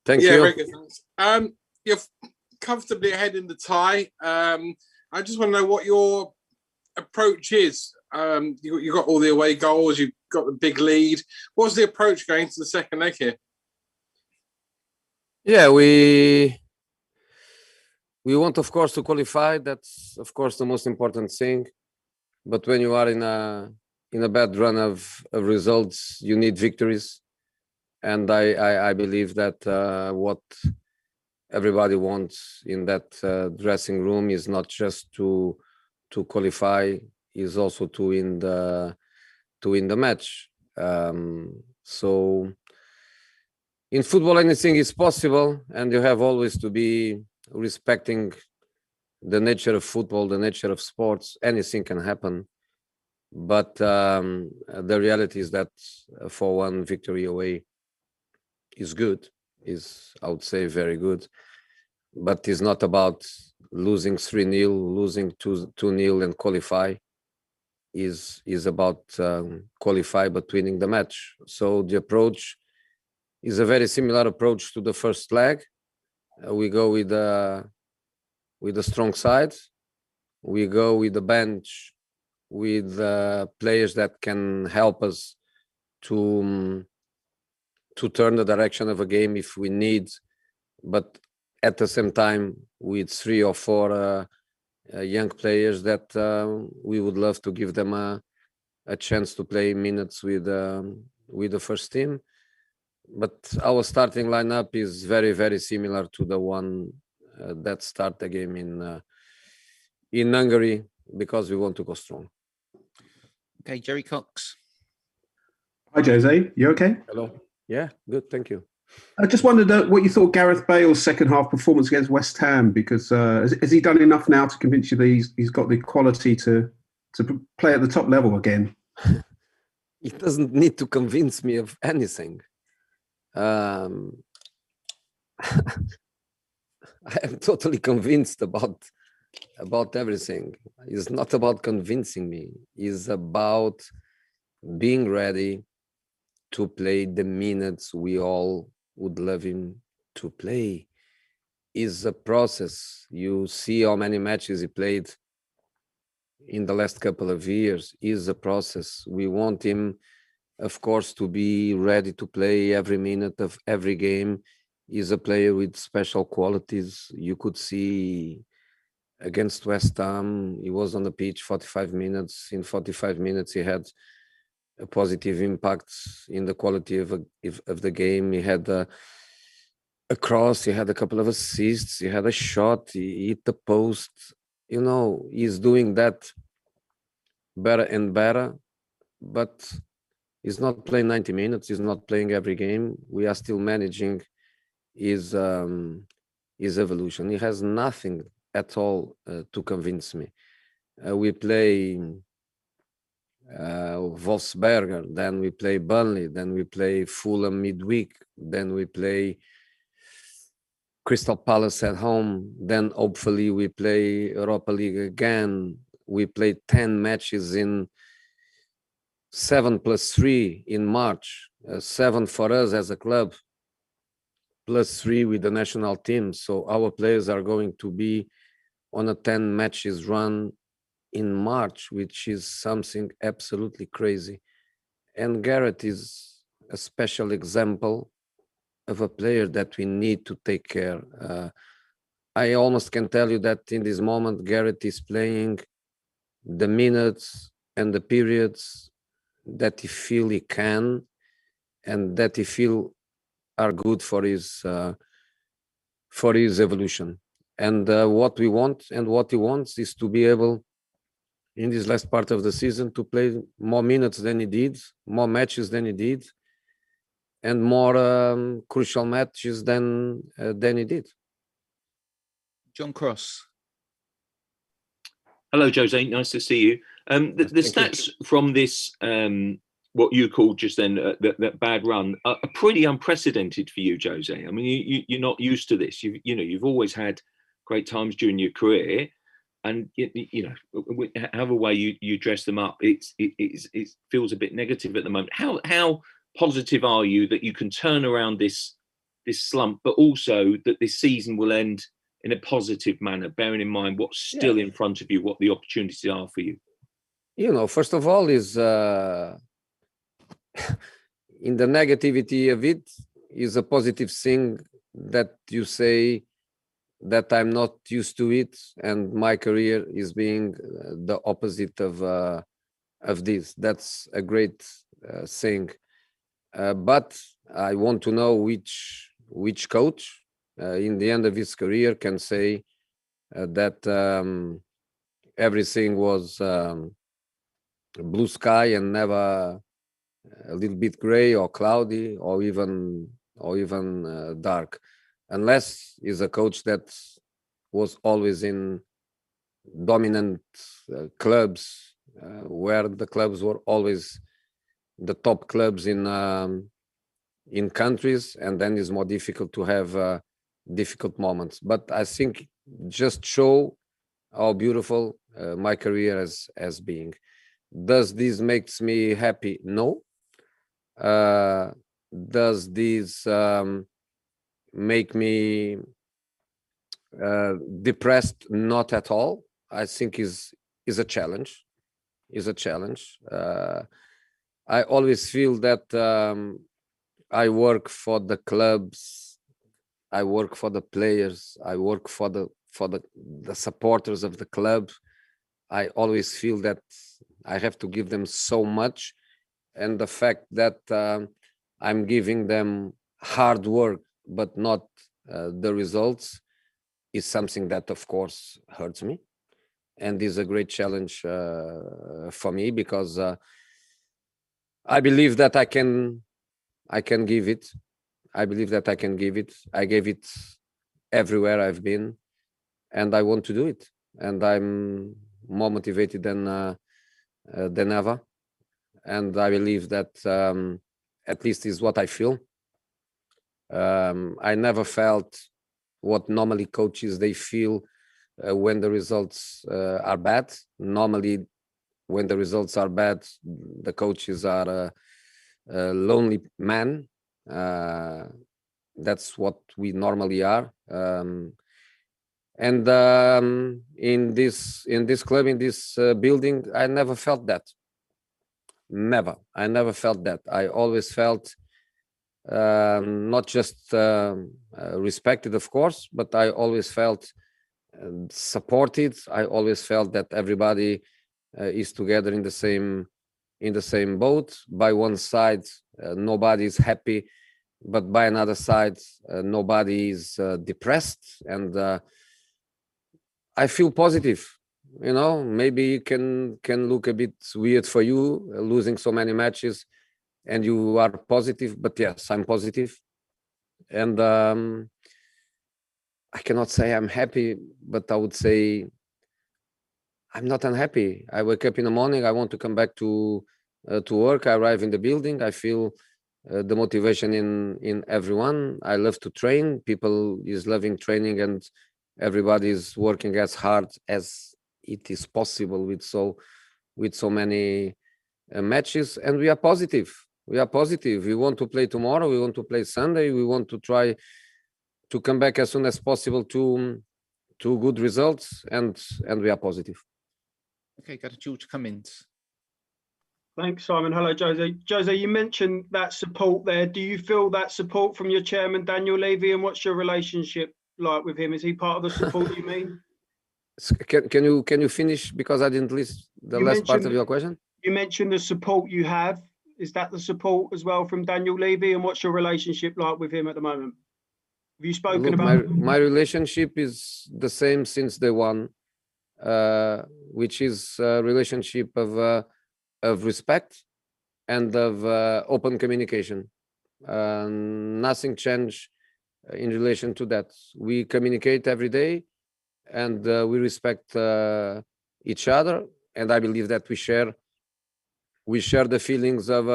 Thank Yeah, you. very good. Thanks. You're comfortably ahead in the tie. I just want to know what your approach is. You got all the away goals. You've got the big lead. What's the approach going to the second leg here? Yeah, we want, of course, to qualify. That's, of course, the most important thing. But when you are in a bad run of results, you need victories. And I believe that what everybody wants in that dressing room is not just to qualify, is also to win the match. So in football, anything is possible, and you have always to be respecting the nature of football, the nature of sports. Anything can happen. But the reality is that for one victory away is good, is, I would say, very good. But it's not about losing 3-0, losing 2-0 and qualify. Is about qualify but winning the match. So the approach is a very similar approach to the first leg. We go with the strong side. We go with the bench, with players that can help us to turn the direction of a game if we need, but at the same time with 3 or 4 young players that we would love to give them a chance to play minutes with the first team. But our starting lineup is very, very similar to the one that start the game in Hungary, because we want to go strong. Okay, Jerry Cox. Hi, Jose. You okay? Hello. Yeah, good. Thank you. I just wondered what you thought Gareth Bale's second half performance against West Ham, because has he done enough now to convince you that he's got the quality to play at the top level again? He doesn't need to convince me of anything. I am totally convinced about everything. It's not about convincing me. It's about being ready to play the minutes we all would love him to play. Is a process. You see how many matches he played in the last couple of years. Is a process. We want him, of course, to be ready to play every minute of every game. He's a player with special qualities. You could see against West Ham, he was on the pitch 45 minutes. In 45 minutes, he had a positive impact in the quality of the game. He had a cross, he had a couple of assists, he had a shot, he hit the post. You know, he's doing that better and better, but he's not playing 90 minutes. He's not playing every game. We are still managing his evolution. He has nothing at all to convince me. We play Wolfsberger, then we play Burnley, then we play Fulham midweek, then we play Crystal Palace at home, then hopefully we play Europa League again. We played 10 matches in 7+3 in March, 7 for us as a club, +3 with the national team. So our players are going to be on a 10 matches run in March, which is something absolutely crazy. And Gareth is a special example of a player that we need to take care. I almost can tell you that in this moment, Gareth is playing the minutes and the periods that he feel he can, and that he feel are good for his evolution. And what we want and what he wants is to be able, in this last part of the season, to play more minutes than he did, more matches than he did, and more crucial matches than he did. John Cross. Hello, Jose. Nice to see you. The stats from this, what you called just then that bad run, are pretty unprecedented for you, Jose. I mean, you're not used to this. You've always had great times during your career, and however way you dress them up, it feels a bit negative at the moment. How positive are you that you can turn around this this slump, but also that this season will end in a positive manner, bearing in mind what's still in front of you, what the opportunities are for you? First of all, is in the negativity of it is a positive thing that you say that I'm not used to it, and my career is being the opposite of this. That's a great thing. But I want to know which coach in the end of his career can say that everything was blue sky and never a little bit gray or cloudy or even dark, unless he's a coach that was always in dominant clubs where the clubs were always the top clubs in countries, and then it's more difficult to have difficult moments. But I think just show how beautiful my career has been. Does this makes me happy? No. Does this make me depressed? Not at all. I think is a challenge. I always feel that I work for the clubs, I work for the players, I work for the supporters of the club. I always feel that I have to give them so much, and the fact that I'm giving them hard work but not the results is something that, of course, hurts me, and is a great challenge for me, because I believe that I can give it. I believe that I can give it. I gave it everywhere I've been, and I want to do it. And I'm more motivated than ever. And I believe that at least is what I feel. I never felt what normally coaches they feel when the results are bad. Normally, when the results are bad, the coaches are a lonely man. That's what we normally are. And in this club, in this building, I never felt that. Never. I never felt that. I always felt not just respected, of course, but I always felt supported. I always felt that everybody is together in the same boat. By one side, nobody is happy, but by another side, nobody is depressed, and I feel positive. Maybe it can look a bit weird for you, losing so many matches, and you are positive. But yes, I'm positive, and I cannot say I'm happy, but I would say I'm not unhappy. I wake up in the morning, I want to come back to work. I arrive in the building, I feel the motivation in everyone. I love to train. People is loving training, and everybody is working as hard as it is possible with so many matches, and we are positive. We want to play tomorrow, we want to play Sunday, we want to try to come back as soon as possible to good results, and we are positive. Okay, go to George Cummins. Thanks, Simon. Hello, Jose. Jose, you mentioned that support there. Do you feel that support from your chairman, Daniel Levy, and what's your relationship like with him? Is he part of the support you mean? Can you finish, because I didn't listen the last part of your question? You mentioned the support you have. Is that the support as well from Daniel Levy, and what's your relationship like with him at the moment? Have you spoken about my relationship is the same since day one, which is a relationship of respect and of open communication. Nothing changed in relation to that. We communicate every day, and we respect each other, and I believe that we share the feelings of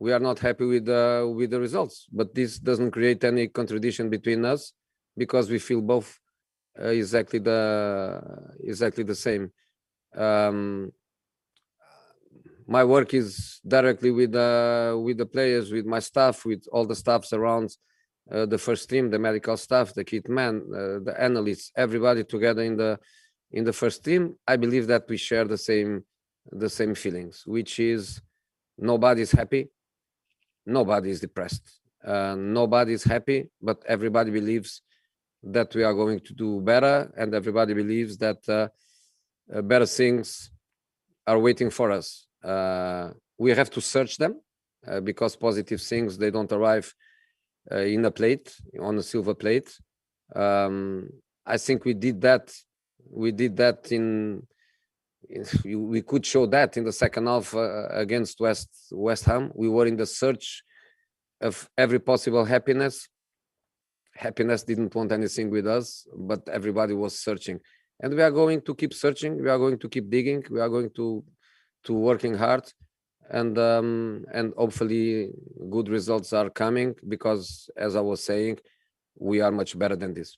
we are not happy with the results, but this doesn't create any contradiction between us, because we feel both exactly the same. My work is directly with the players, with my staff, with all the staffs around the first team, the medical staff, the kit man, the analysts, everybody together in the first team. I believe that we share the same feelings, which is nobody's happy, nobody is depressed, nobody is happy, but everybody believes that we are going to do better, and everybody believes that better things are waiting for us. We have to search them because positive things, they don't arrive in a plate, on a silver plate. I think we did that. We did that we could show that in the second half against West Ham. We were in the search of every possible happiness. Happiness didn't want anything with us, but everybody was searching. And we are going to keep searching. We are going to keep digging. We are going to working hard. And hopefully good results are coming because, as I was saying, we are much better than this.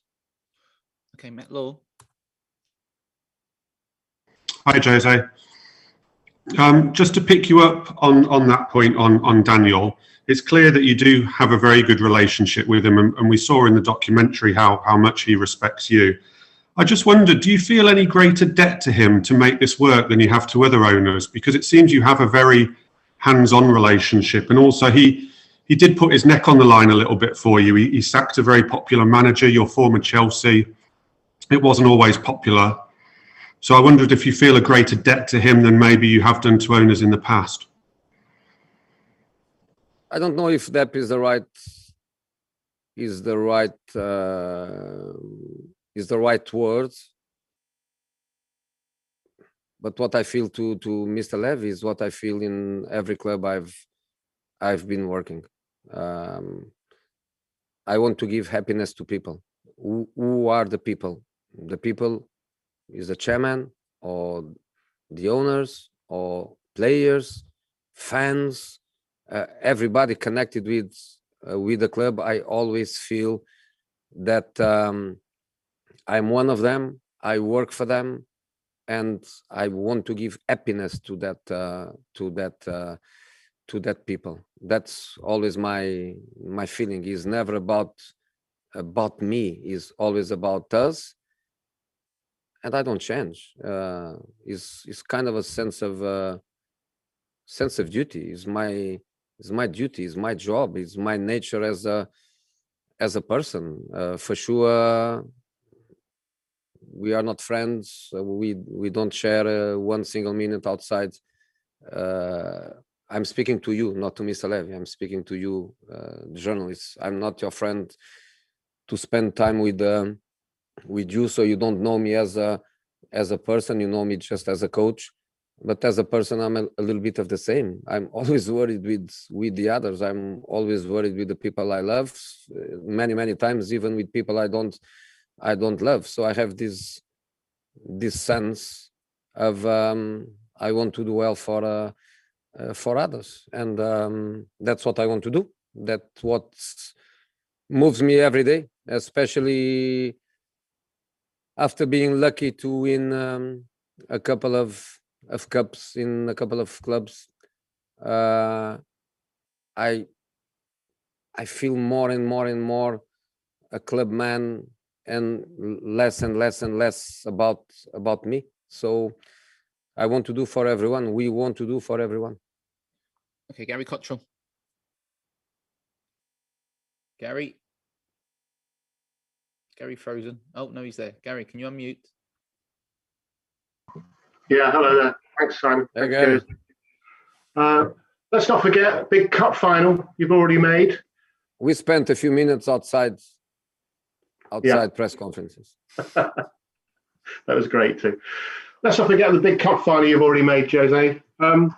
Okay, Matt Law. Hi, Jose. Just to pick you up on that point on Daniel, it's clear that you do have a very good relationship with him, and we saw in the documentary how much he respects you. I just wondered, do you feel any greater debt to him to make this work than you have to other owners? Because it seems you have a very hands-on relationship, and also he did put his neck on the line a little bit for you. He sacked a very popular manager, your former Chelsea. It wasn't always popular. So I wondered if you feel a greater debt to him than maybe you have done to owners in the past. I don't know if that is the right word, but what I feel to Mr. Levy is what I feel in every club I've been working. I want to give happiness to people. Who are the people? The people is the chairman or the owners or players, fans, everybody connected with the club. I always feel that I'm one of them. I work for them, and I want to give happiness to that people. That's always my feeling. Is never about me. Is always about us. And I don't change. It's kind of a sense of duty. It's my duty. It's my job. It's my nature as a person. For sure, we are not friends. We don't share one single minute outside. I'm speaking to you, not to Mr. Levy. I'm speaking to you, journalists. I'm not your friend to spend time with you, so you don't know me as a person. You know me just as a coach, but as a person, I'm a little bit of the same. I'm always worried with the others. I'm always worried with the people I love. Many times, even with people I don't love. So I have this sense of I want to do well for others, and that's what I want to do. That's what moves me every day, especially after being lucky to win a couple of cups in a couple of clubs. I feel more and more a club man, and less about me. So I want to do for everyone. We want to do for everyone. Okay, Gary Cottrell. Gary frozen. Oh, no, he's there. Gary, can you unmute? Yeah, hello there. Thanks, Simon. Hey, Gary. Let's not forget, big cup final you've already made. We spent a few minutes outside press conferences. That was great too. Let's not forget the big cup final you've already made, Jose. I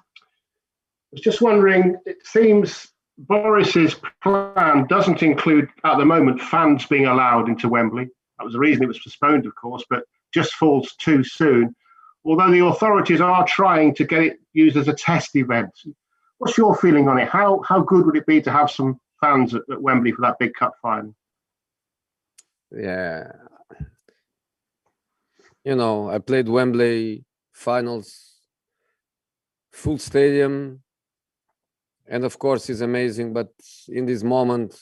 was just wondering, it seems Boris's plan doesn't include, at the moment, fans being allowed into Wembley. That was the reason it was postponed, of course, but just falls too soon. Although the authorities are trying to get it used as a test event. What's your feeling on it? How good would it be to have some fans at Wembley for that big cup final? Yeah. You know, I played Wembley finals, full stadium, and of course it's amazing, but in this moment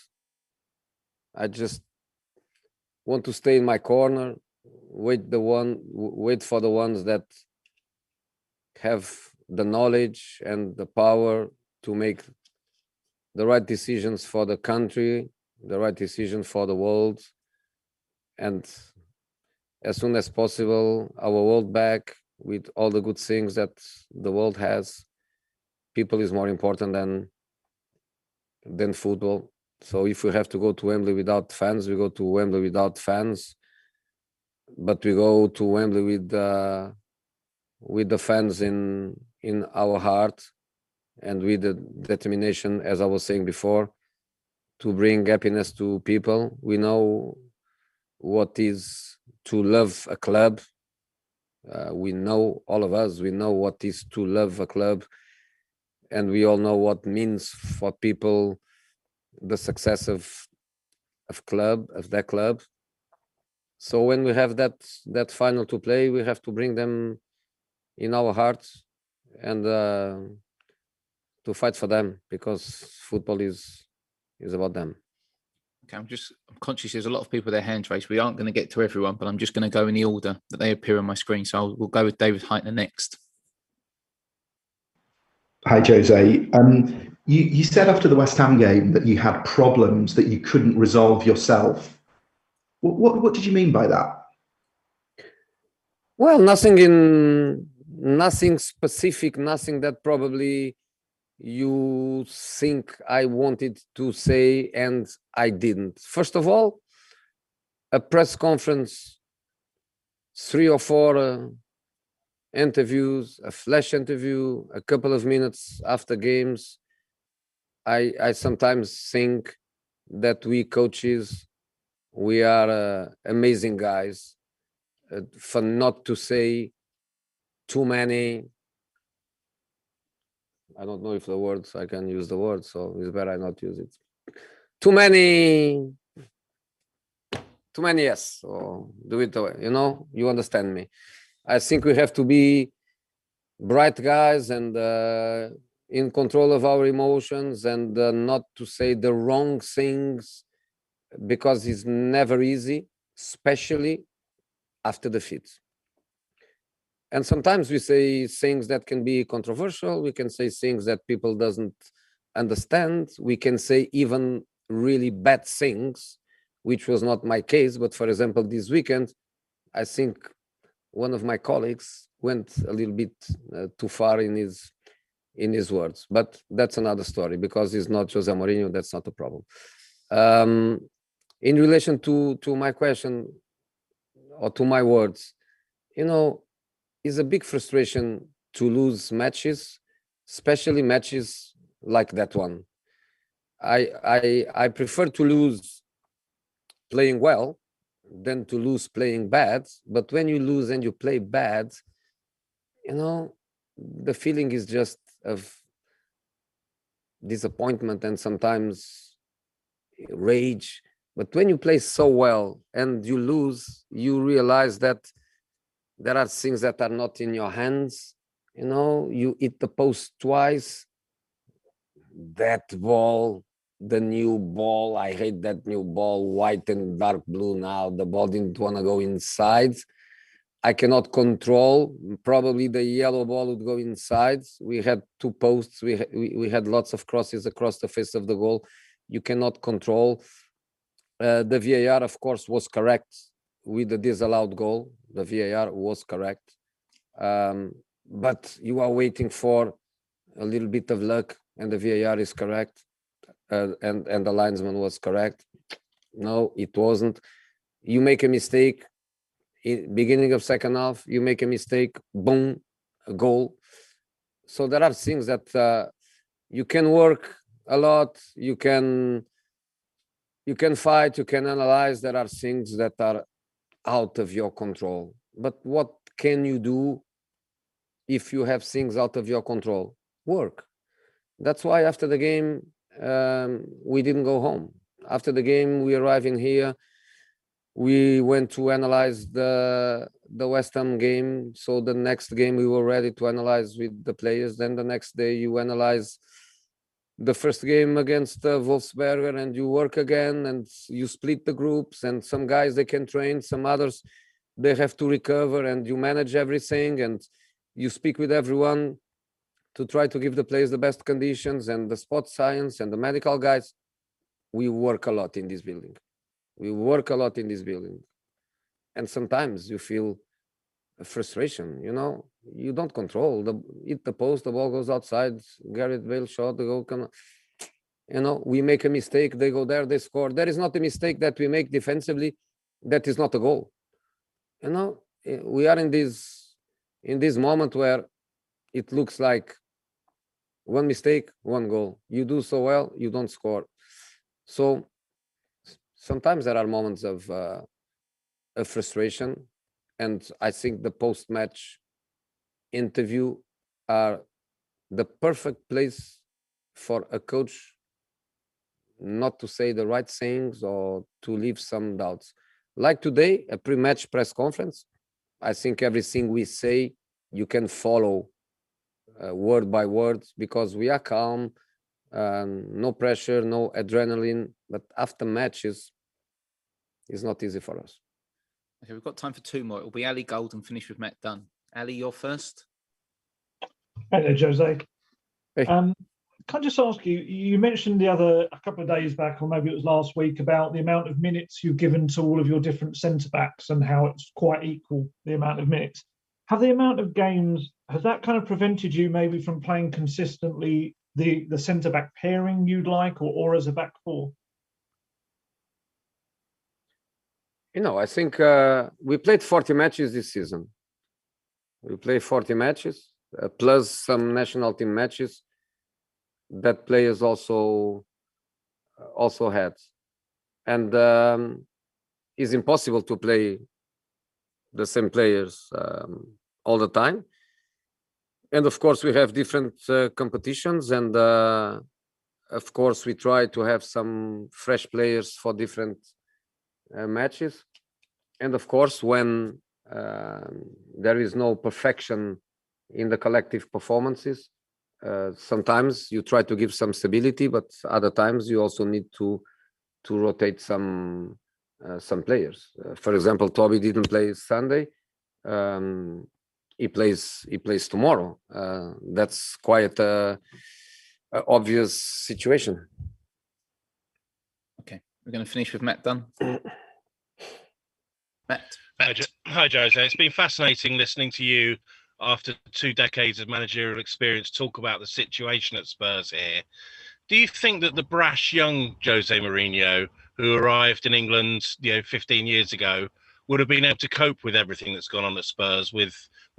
I just want to stay in my corner, wait for the ones that have the knowledge and the power to make the right decisions for the country, the right decision for the world, and as soon as possible, our world back with all the good things that the world has. People is more important than football. So if we have to go to Wembley without fans, we go to Wembley without fans. But we go to Wembley with the fans in our heart, and with the determination, as I was saying before, to bring happiness to people. We know what is to love a club. We know, all of us, we know what is to love a club, and we all know what means for people the success of that club. So when we have that final to play, we have to bring them in our hearts and to fight for them, because football is about them. Okay, I'm conscious there's a lot of people with their hands raised. We aren't going to get to everyone, but I'm just going to go in the order that they appear on my screen. So we'll go with David Heitner next. Hi, Jose. You said after the West Ham game that you had problems that you couldn't resolve yourself. What did you mean by that? Well, nothing specific, nothing that probably you think I wanted to say and I didn't. First of all, a press conference, 3 or 4 interviews, a flash interview, a couple of minutes after games. I sometimes think that we coaches, we are amazing guys, for not to say too many, I don't know if the words, I can use the word, so it's better I not use it. Too many yes, or do it away, you understand me. I think we have to be bright guys and in control of our emotions, and not to say the wrong things, because it's never easy, especially after defeat. And sometimes we say things that can be controversial. We can say things that people doesn't understand. We can say even really bad things, which was not my case. But for example, this weekend, I think one of my colleagues went a little bit too far in his words. But that's another story, because he's not Jose Mourinho. That's not a problem. In relation to my question, or to my words, it's a big frustration to lose matches, especially matches like that one. I prefer to lose playing well than to lose playing bad. But when you lose and you play bad, the feeling is just of disappointment and sometimes rage. But when you play so well and you lose, you realize that there are things that are not in your hands. You hit the post twice. That ball, the new ball, I hate that new ball, white and dark blue now. The ball didn't want to go inside. I cannot control. Probably the yellow ball would go inside. We had 2 posts. We had lots of crosses across the face of the goal. You cannot control. The VAR, of course, was correct with the disallowed goal. The VAR was correct. But you are waiting for a little bit of luck, and the VAR is correct. And the linesman was correct. No, it wasn't. You make a mistake in beginning of second half, you make a mistake, boom, a goal. So there are things that you can work a lot, you can fight, you can analyze. There are things that are out of your control. But what can you do if you have things out of your control? Work. That's why after the game, we didn't go home. After the game, we arriving here, we went to analyze the West Ham game. So the next game we were ready to analyze with the players. Then the next day you analyze the first game against Wolfsberger, and you work again, and you split the groups, and some guys, they can train, some others, they have to recover, and you manage everything, and you speak with everyone to try to give the players the best conditions, and the sports science and the medical guys. We work a lot in this building. We work a lot in this building. And sometimes you feel a frustration, you know, you don't control hit the post, the ball goes outside, Gareth Bale shot, the goal come, you know, we make a mistake, they go there, they score. There is not a mistake that we make defensively that is not a goal. You know, we are in this moment where it looks like one mistake, one goal. You do so well, you don't score. So sometimes there are moments of frustration, and I think the post-match interview are the perfect place for a coach not to say the right things or to leave some doubts. Like today, a pre-match press conference, I think everything we say, you can follow word by word, because we are calm, no pressure, no adrenaline, but after matches, it's not easy for us. Okay, we've got time for two more. It'll be Ali Gold and finish with Matt Dunn. Ali, you're first. Hello, Jose. Hey. Can I just ask you, you mentioned a couple of days back, or maybe it was last week, about the amount of minutes you've given to all of your different centre-backs and how it's quite equal, the amount of minutes. Have the amount of games, has that kind of prevented you maybe from playing consistently the centre-back pairing you'd like, or as a back four? You know, I think we played 40 matches this season. We played 40 matches, plus some national team matches that players also had. And it's impossible to play the same players all the time. And of course, we have different competitions, and of course, we try to have some fresh players for different matches. And of course, when there is no perfection in the collective performances, sometimes you try to give some stability, but other times you also need to rotate some players. For example, Toby didn't play Sunday. He plays tomorrow. That's quite a obvious situation. Okay, we're going to finish with Matt Dunn. Matt. Hi, Jose. It's been fascinating listening to you after 2 decades of managerial experience talk about the situation at Spurs here. Do you think that the brash young Jose Mourinho, who arrived in England 15 years ago, would have been able to cope with everything that's gone on at Spurs with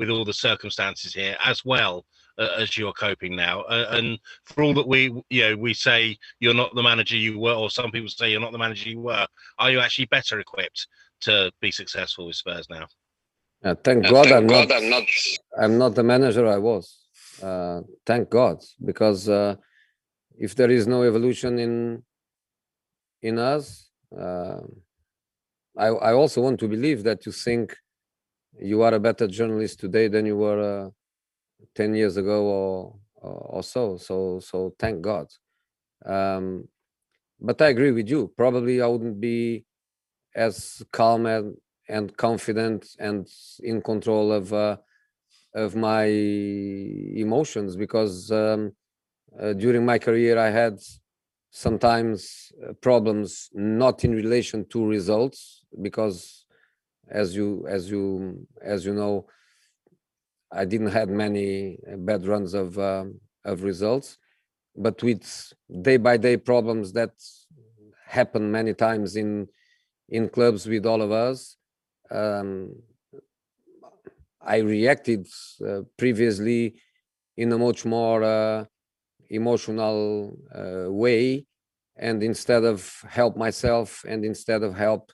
all the circumstances here, as well as you're coping now? And for all that we say you're not the manager you were, or some people say you're not the manager you were, are you actually better equipped to be successful with Spurs now? Thank God I'm not the manager I was. Thank God, because if there is no evolution in us, I also want to believe that you think you are a better journalist today than you were 10 years ago or so. So thank God. But I agree with you. Probably I wouldn't be as calm and confident and in control of my emotions, because during my career I had sometimes problems not in relation to results, because as you know, I didn't have many bad runs of results, but with day by day problems that happen many times in clubs with all of us. I reacted previously in a much more emotional way, and instead of help myself and instead of help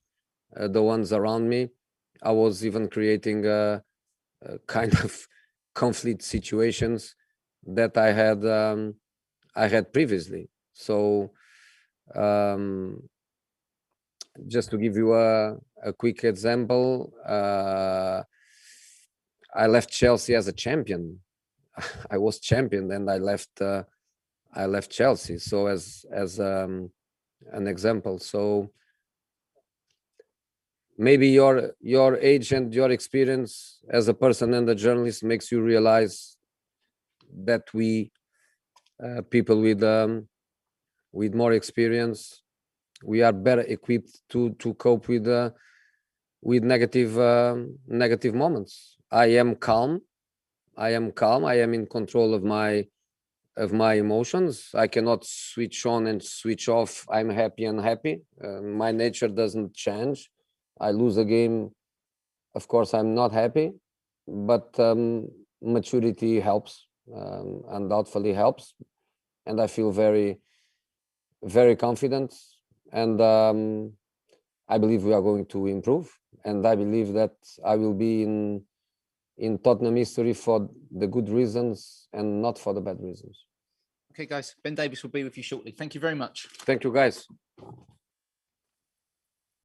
the ones around me, I was even creating a kind of conflict situations that I had previously. So just to give you a quick example, I left Chelsea as a champion. I was champion, and I left I left Chelsea. So as an example, so maybe your age and your experience as a person and a journalist makes you realize that we people with more experience, we are better equipped to cope with negative moments. I am calm. I am in control of my emotions. I cannot switch on and switch off. I'm happy and unhappy. My nature doesn't change. I lose a game, of course I'm not happy, but maturity helps, undoubtedly helps, and I feel very, very confident, and I believe we are going to improve, and I believe that I will be in Tottenham history for the good reasons and not for the bad reasons. Okay, guys, Ben Davies will be with you shortly. Thank you very much. Thank you, guys.